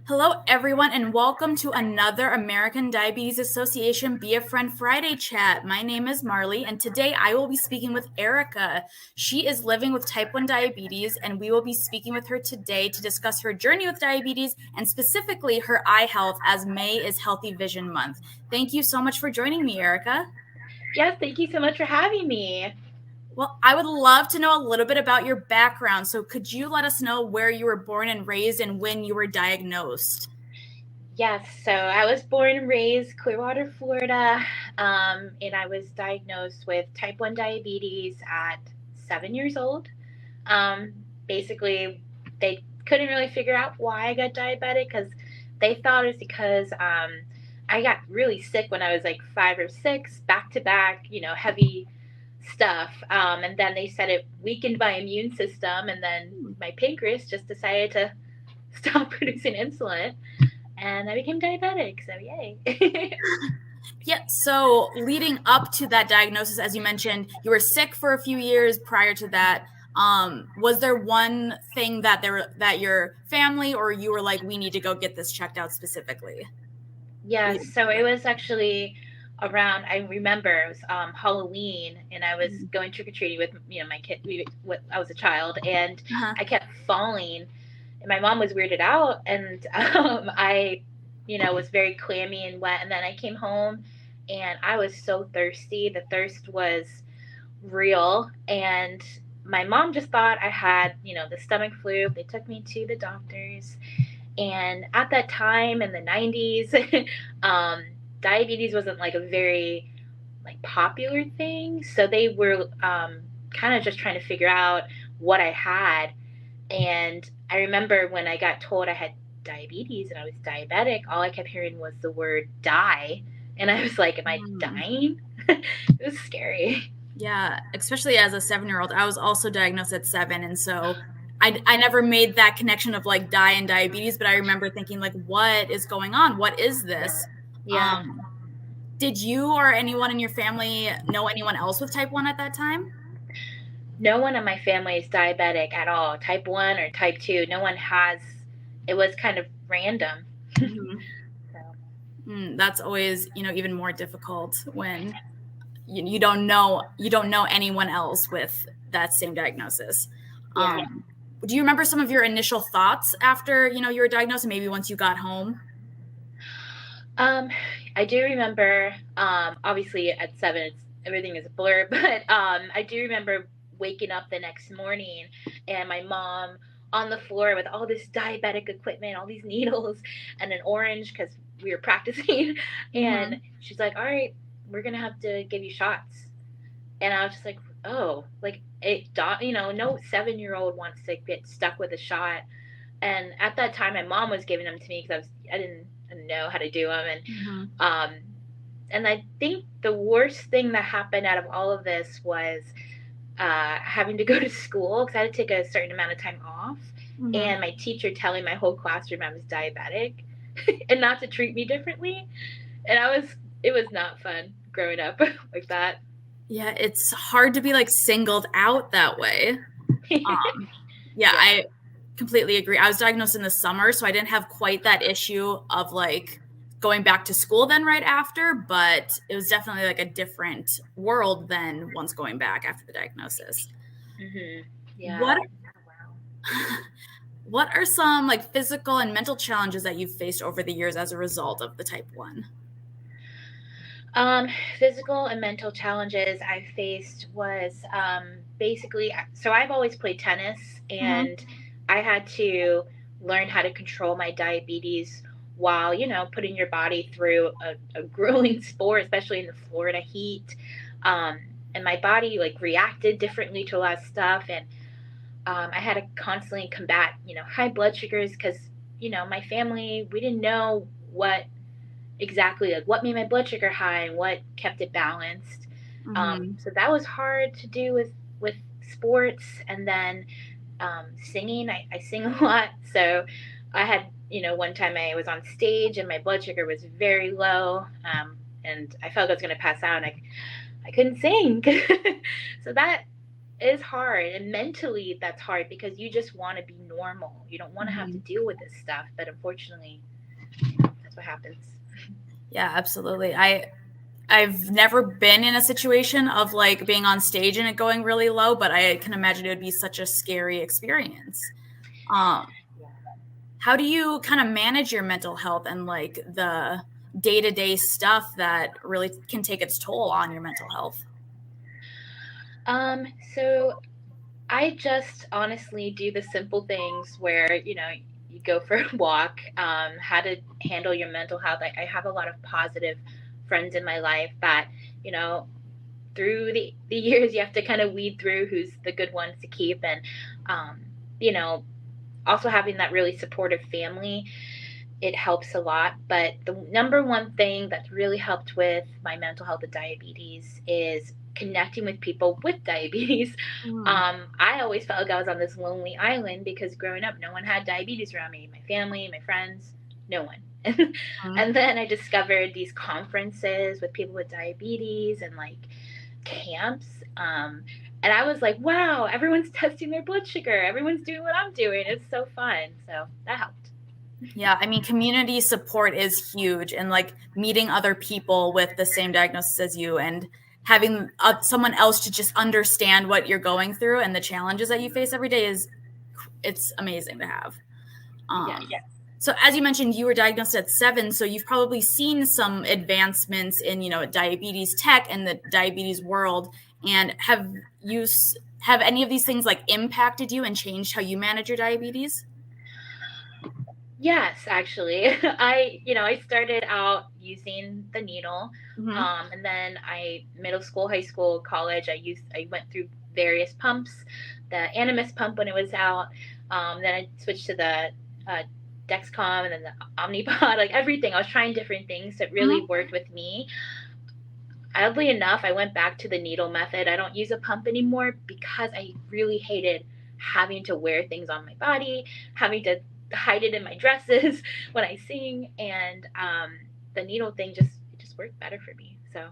Hello, everyone, and welcome to another American Diabetes Association Be a Friend Friday chat. My name is Marley, and today I will be speaking with Erica. She is living with type 1 diabetes, and we will be speaking with her today to discuss her journey with diabetes and specifically her eye health, as May is Healthy Vision Month. Thank you so much for joining me, Erica. Yes, thank you so much for having me. Well, I would love to know a little bit about your background. So could you let us know where you were born and raised and when you were diagnosed? Yes, so I was born and raised Clearwater, Florida, and I was diagnosed with type 1 diabetes at 7 years old. Um, Basically, they couldn't really figure out why I got diabetic because they thought it's because I got really sick when I was like 5 or 6, back to back, heavy stuff. And then they said it weakened my immune system, and then my pancreas just decided to stop producing insulin, and I became diabetic. So yay! Yeah, so leading up to that diagnosis, as you mentioned, you were sick for a few years prior to that. Was there one thing that your family or you were like, we need to go get this checked out specifically? Yes, so it was actually around. I remember it was Halloween, and I was going trick or treating with my kid. I was a child, and Uh-huh. I kept falling, and my mom was weirded out, and I, was very clammy and wet. And then I came home, and I was so thirsty. The thirst was real, and my mom just thought I had, the stomach flu. They took me to the doctors, and at that time in the 90s, um, diabetes wasn't like a very like popular thing, so they were kind of just trying to figure out what I had. And I remember when I got told I had diabetes and I was diabetic, all I kept hearing was the word die. And I was like, am I Mm. dying? It was scary. Yeah, especially as a 7-year-old. I was also diagnosed at 7, and so I never made that connection of like die and diabetes, but I remember thinking like, what is going on? What is this? Yeah. Um, did you or anyone in your family know anyone else with type 1 at that time? No one in my family is diabetic at all, type 1 or type 2. No one has. It was kind of random. Mhm. So, That's always, even more difficult when you don't know anyone else with that same diagnosis. yeah. Do you remember some of your initial thoughts after, you were diagnosed and maybe once you got home? Um, I do remember, obviously at 7, everything is a blur, but I do remember waking up the next morning and my mom on the floor with all this diabetic equipment, all these needles, and an orange because we were practicing. And Mhm. she's like, all right, we're going to have to give you shots. And I was just like, oh, like no 7-year-old wants to get stuck with a shot. And at that time, my mom was giving them to me because I didn't know how to do them. Mhm. Um, and I think the worst thing that happened out of all of this was having to go to school because I had to take a certain amount of time off, Mhm. and my teacher telling my whole classroom I was diabetic and not to treat me differently. And it was not fun growing up like that. Yeah, it's hard to be like singled out that way. Um, yeah, Yeah. I completely agree. I was diagnosed in the summer, so I didn't have quite that issue of like going back to school then right after, but it was definitely like a different world than once going back after the diagnosis. Yeah. What what are some like physical and mental challenges that you've faced over the years as a result of the type 1? Um, Physical and mental challenges I faced was basically, so I've always played tennis, Mhm. and I had to learn how to control my diabetes while, putting your body through a grueling sport, especially in the Florida heat. Um, and my body like reacted differently to a lot of stuff. And I had to constantly combat, high blood sugars because, my family, we didn't know what exactly like what made my blood sugar high and what kept it balanced. Mhm. So that was hard to do with sports. And then singing, I sing a lot, so I had, one time I was on stage and my blood sugar was very low, and I felt like I was going to pass out, and I couldn't sing. So that It's hard, and mentally that's hard because you just want to be normal. You don't want to have to Mhm. deal with this stuff, but unfortunately, that's what happens. Yeah, absolutely. I've never been in a situation of like being on stage and it going really low, but I can imagine it would be such a scary experience. Um, how do you kind of manage your mental health and like the day-to-day stuff that really can take its toll on your mental health? So I just honestly do the simple things where, you go for a walk, how to handle your mental health. I have a lot of positive friends in my life that, you know, through the years, you have to kind of weed through who's the good ones to keep. And, um, you know, also having that really supportive family, it helps a lot. But the number one thing that's really helped with my mental health of diabetes is connecting with people with diabetes. Mm-hmm. I always felt like I was on this lonely island because growing up, no one had diabetes around me. My family, my friends, no one. And then I discovered these conferences with people with diabetes and like camps. And I was like, wow, everyone's testing their blood sugar. Everyone's doing what I'm doing. It's so fun. So that helped. Yeah, I mean, community support is huge, and like meeting other people with the same diagnosis as you and having someone else to just understand what you're going through and the challenges that you face every day is it's amazing to have. Yes. Um, so as you mentioned, you were diagnosed at 7, so you've probably seen some advancements in, diabetes tech and the diabetes world. And have any of these things like impacted you and changed how you manage your diabetes? Yes, actually. I started out using the needle. Mm-hmm. And then middle school, high school, college, I went through various pumps, the Animus pump when it was out. Then I switched to the uh, Dexcom and then the Omnipod, like everything. I was trying different things that really Mm-hmm. worked with me. Oddly enough, I went back to the needle method. I don't use a pump anymore because I really hated having to wear things on my body, having to hide it in my dresses when I sing, and the needle thing just worked better for me. So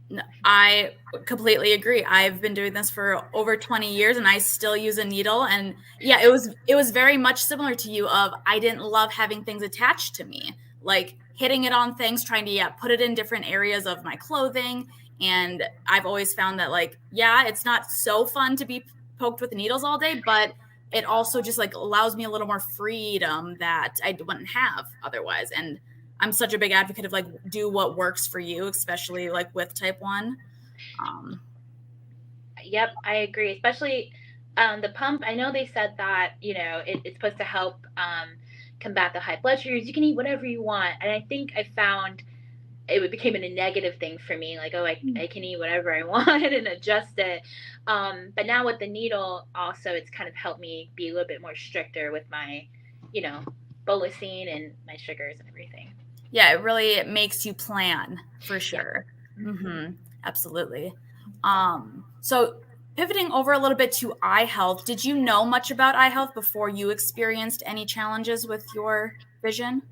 No, I completely agree. I've been doing this for over 20 years and I still use a needle, and yeah, it was very much similar to you of I didn't love having things attached to me. Like hitting it on things, trying to put it in different areas of my clothing, and I've always found that like it's not so fun to be poked with needles all day, but it also just like allows me a little more freedom that I wouldn't have otherwise. And I'm such a big advocate of like do what works for you, especially like with type 1. Um, yep, I agree. Especially the pump. I know they said that it's supposed to help combat the high blood sugars. You can eat whatever you want, and I think I found it became a negative thing for me, like, oh, I can eat whatever I want and adjust it. But now with the needle also, it's kind of helped me be a little bit more stricter with my you know bolusing and my sugars and everything. yeah, it really makes you plan for Yeah. sure. Mm-hmm. Hmm. Absolutely. So pivoting over a little bit to eye health, did you know much about eye health before you experienced any challenges with your vision?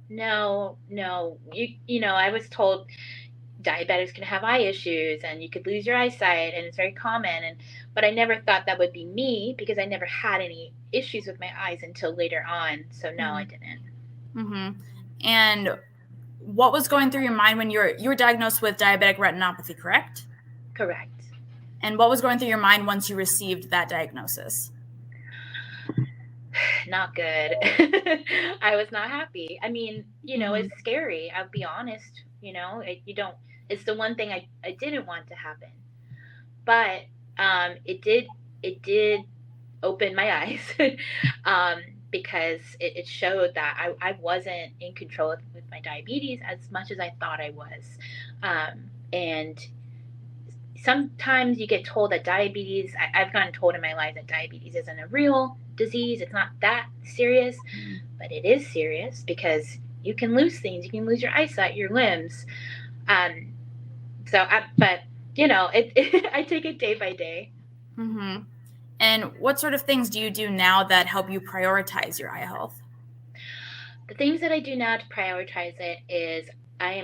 No, no, I was told diabetics can have eye issues and you could lose your eyesight and it's very common, and but I never thought that would be me because I never had any issues with my eyes until later on, so no, I didn't. Mm-hmm. And what was going through your mind when you were diagnosed with diabetic retinopathy, correct? Correct. And what was going through your mind once you received that diagnosis? Not good. I was not happy. I mean, Mm-hmm. it's scary, I'll be honest. You don't, it's the one thing I didn't want to happen, but it did open my eyes. um, because it showed that I wasn't in control with my diabetes as much as I thought I was. And sometimes you get told that diabetes, I've gotten told in my life that diabetes isn't a real disease. It's not that serious, but it is serious because you can lose things. You can lose your eyesight, your limbs. Um, but I take it day by day. Mm-hmm. And what sort of things do you do now that help you prioritize your eye health? The things that I do now to prioritize it is I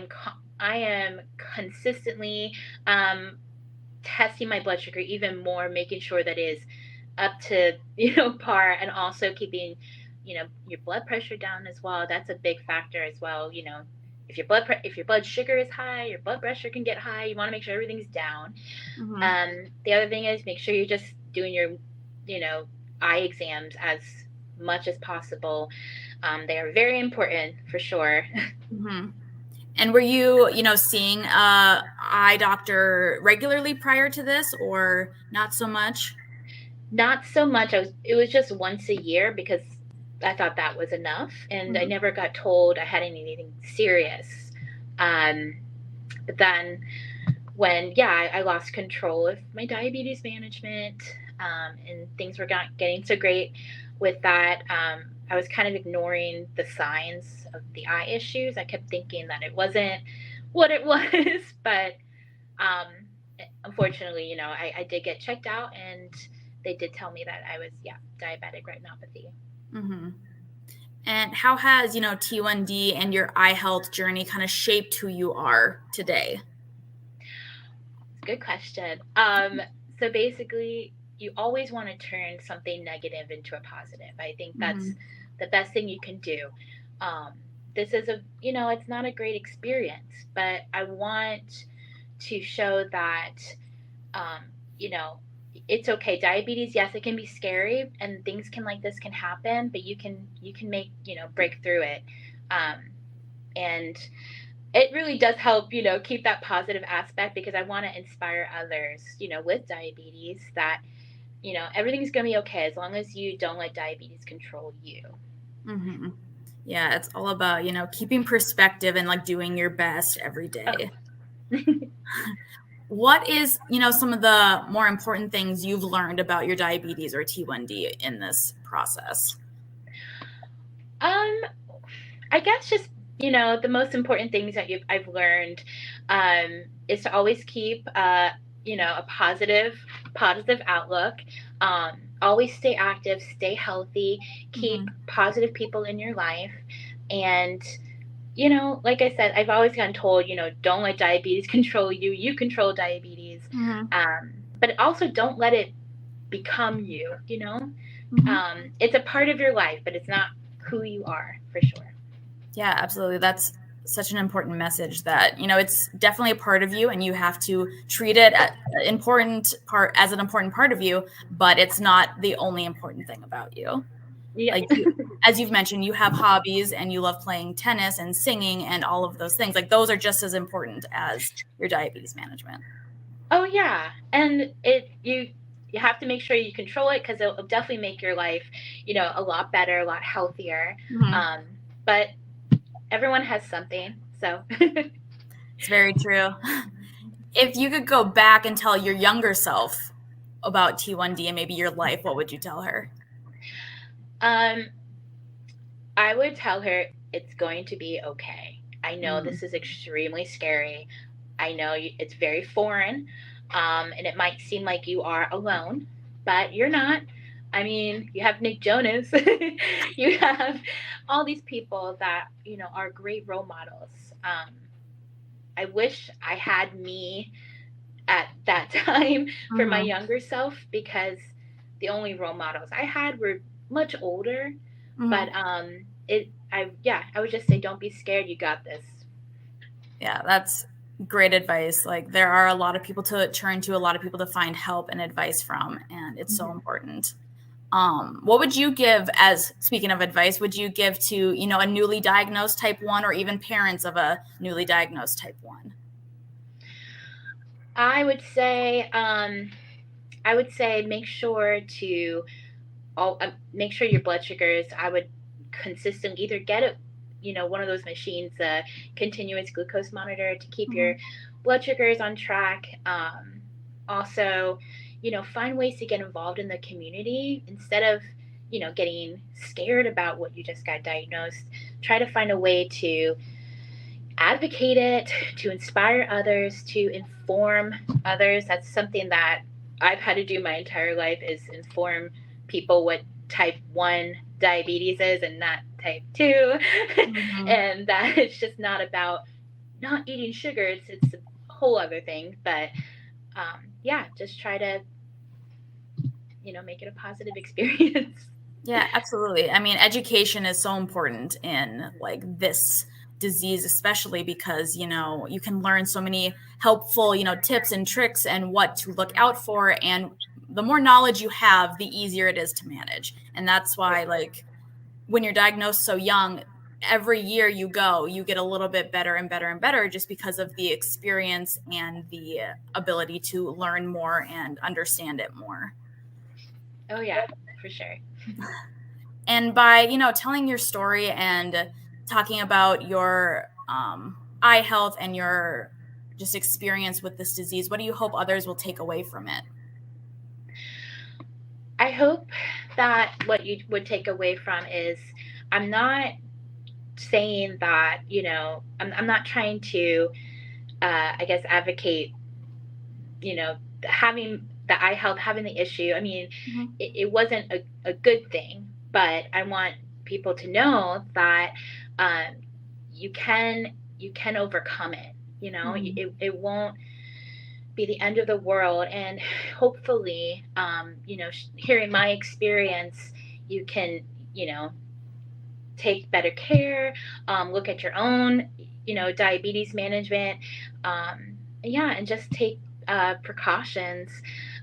am consistently, um, testing my blood sugar even more, making sure that it is up to, par, and also keeping, your blood pressure down as well. That's a big factor as well. If your blood sugar is high, your blood pressure can get high. You want to make sure everything's down. The other thing is make sure you're just doing your, eye exams as much as possible. They are very important for sure. And were you, seeing a eye doctor regularly prior to this, or not so much? Not so much. It was just once a year because I thought that was enough, and I never got told I had anything serious. But then when I lost control of my diabetes management, and things were not getting so great with that, I was kind of ignoring the signs of the eye issues. I kept thinking that it wasn't what it was, but unfortunately, I did get checked out, and they did tell me that I was, diabetic retinopathy. And how has, T1D and your eye health journey kind of shaped who you are today? Good question. So basically, you always want to turn something negative into a positive. I think that's the best thing you can do. This is it's not a great experience, but I want to show that, it's okay. Diabetes, yes, it can be scary, and things like this can happen, but you can make, break through it. And it really does help, keep that positive aspect, because I want to inspire others, with diabetes, that, everything's going to be okay as long as you don't let diabetes control you. Yeah, it's all about, keeping perspective and like doing your best every day. What is, some of the more important things you've learned about your diabetes or T1D in this process? I guess just, the most important things that I've learned is to always keep, a positive outlook. Always stay active, stay healthy, keep positive people in your life. And, like I said, I've always gotten told, don't let diabetes control you. You control diabetes. But also don't let it become you, It's a part of your life, but it's not who you are, for sure. Yeah, absolutely. That's such an important message that, it's definitely a part of you, and you have to treat it as an important part of you, but it's not the only important thing about you. Yeah. Like, as you've mentioned, you have hobbies and you love playing tennis and singing and all of those things. Like, those are just as important as your diabetes management. Oh yeah. And you have to make sure you control it, because it'll definitely make your life, a lot better, a lot healthier. But everyone has something, so. It's very true. If you could go back and tell your younger self about T1D and maybe your life, what would you tell her? I would tell her it's going to be okay. I know this is extremely scary. I know it's very foreign, and it might seem like you are alone, but you're not. I mean, you have Nick Jonas. You have all these people that, are great role models. I wish I had me at that time for my younger self, because the only role models I had were much older. But I would just say, don't be scared. You got this. Yeah, that's great advice. Like, there are a lot of people to turn to, a lot of people to find help and advice from, and it's so important. What would you give, speaking of advice, would you give to, a newly diagnosed type 1, or even parents of a newly diagnosed type 1? I would say make sure to make sure your blood sugars. I would consistently either get one of those machines, a continuous glucose monitor, to keep your blood sugars on track. Also, find ways to get involved in the community instead of, getting scared about what you just got diagnosed. Try to find a way to advocate it, to inspire others, to inform others. That's something that I've had to do my entire life, is inform people what type 1 diabetes is and not type 2. And that it's just not about not eating sugar. It's a whole other thing. But yeah, just try to, make it a positive experience. Yeah, absolutely. I mean, education is so important in like this disease, especially because, you can learn so many helpful, tips and tricks and what to look out for. And the more knowledge you have, the easier it is to manage. And that's why, like, when you're diagnosed so young, every year you go, you get a little bit better and better and better just because of the experience and the ability to learn more and understand it more. Oh yeah, for sure. And by telling your story and talking about your eye health and your just experience with this disease, what do you hope others will take away from it? I hope that what you would take away from is I'm not saying that, I'm not trying to, I guess, advocate, having the eye health, having the issue. I mean, Mm-hmm. it wasn't a good thing, but I want people to know that um, you can overcome it. Mm-hmm. It won't be the end of the world, and hopefully, hearing my experience, you can, you know, take better care, look at your own, diabetes management, yeah, and just take precautions.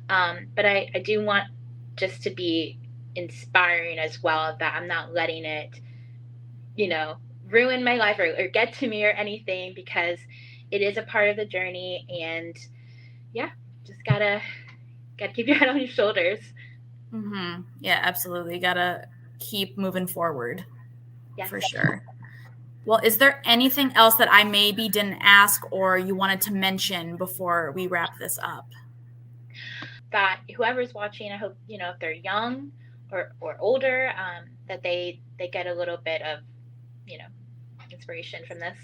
But I do want just to be inspiring as well, that I'm not letting it, you know, ruin my life, or get to me or anything, because it is a part of the journey. And yeah, just gotta keep your head on your shoulders. Mm-hmm. Yeah, absolutely. Gotta keep moving forward Yes. for sure. Well, is there anything else that I maybe didn't ask or you wanted to mention before we wrap this up? That whoever's watching, I hope, if they're young or older, that they get a little bit of, you know inspiration from this.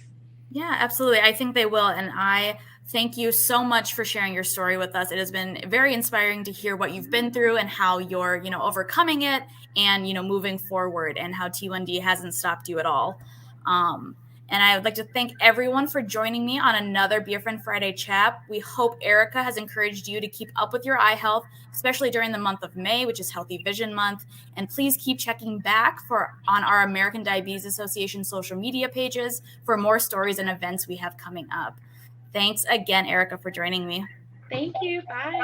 Yeah, absolutely. I think they will. And I thank you so much for sharing your story with us. It has been very inspiring to hear what you've been through and how you're, overcoming it and, moving forward and how T1D hasn't stopped you at all. Um, and I would like to thank everyone for joining me on another Be a Friend Friday chat. We hope Erica has encouraged you to keep up with your eye health, especially during the month of May, which is Healthy Vision Month. And please keep checking back on our American Diabetes Association social media pages for more stories and events we have coming up. Thanks again, Erica, for joining me. Thank you. Bye.